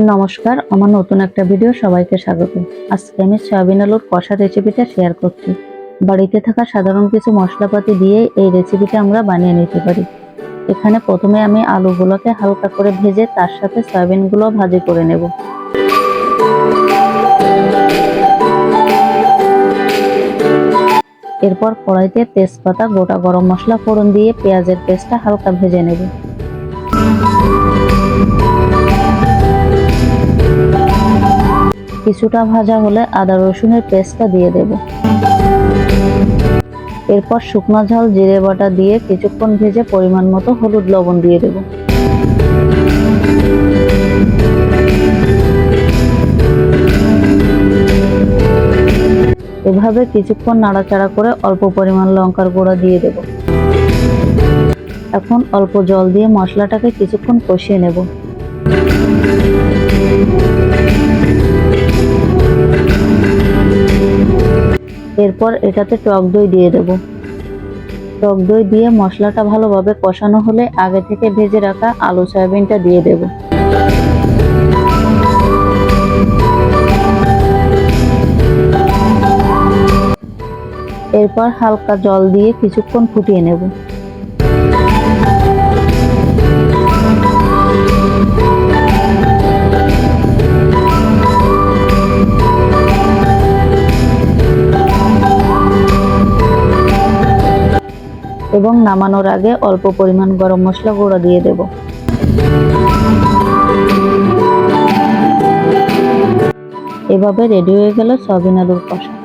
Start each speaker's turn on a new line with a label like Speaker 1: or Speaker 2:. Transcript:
Speaker 1: নমস্কার, আমার নতুন একটা ভিডিও সবাইকে স্বাগত। আজকে আমি সয়াবিন আলুর কষা রেসিপিটা শেয়ার করছি। বাড়িতে থাকা সাধারণ কিছু মশলাপাতি দিয়ে এই রেসিপিটা আমরা বানিয়ে নিতে পারি। এখানে প্রথমে আমি আলুগুলোকে হালকা করে ভেজে তার সাথে সয়াবিনগুলো ভাজি করে নেব। এরপর কড়াইতে তেজপাতা, গোটা গরম মশলা ফোড়ন দিয়ে পেঁয়াজের পেস্টটা হালকা ভেজে নেব। কিছুটা ভাজা হলে আদা রসুনের পেস্টটা দিয়ে দেব। এরপর শুকনো ঝাল জিরে বাটা দিয়ে কিছুক্ষণ ভেজে পরিমাণ মতো হলুদ লবণ দিয়ে দেব। এভাবে কিছুক্ষণ নাড়াচাড়া করে অল্প পরিমাণ লঙ্কার গুঁড়া দিয়ে দেব। এখন অল্প জল দিয়ে মশলাটাকে কিছুক্ষণ কষিয়ে নেব। এরপর এটাতে টক দই দিয়ে দেব। টক দই দিয়ে মশলাটা ভালোভাবে কষানো হলে আগে থেকে ভেজে রাখা আলু সয়াবিনটা দিয়ে দেব। এরপর হালকা জল দিয়ে কিছুক্ষণ ফুটিয়ে নেব। এবং নামানোর আগে অল্প পরিমাণ গরম মশলা গুঁড়ো দিয়ে দেব। এভাবে রেডি হয়ে গেল সয়াবিন আলুর কষা।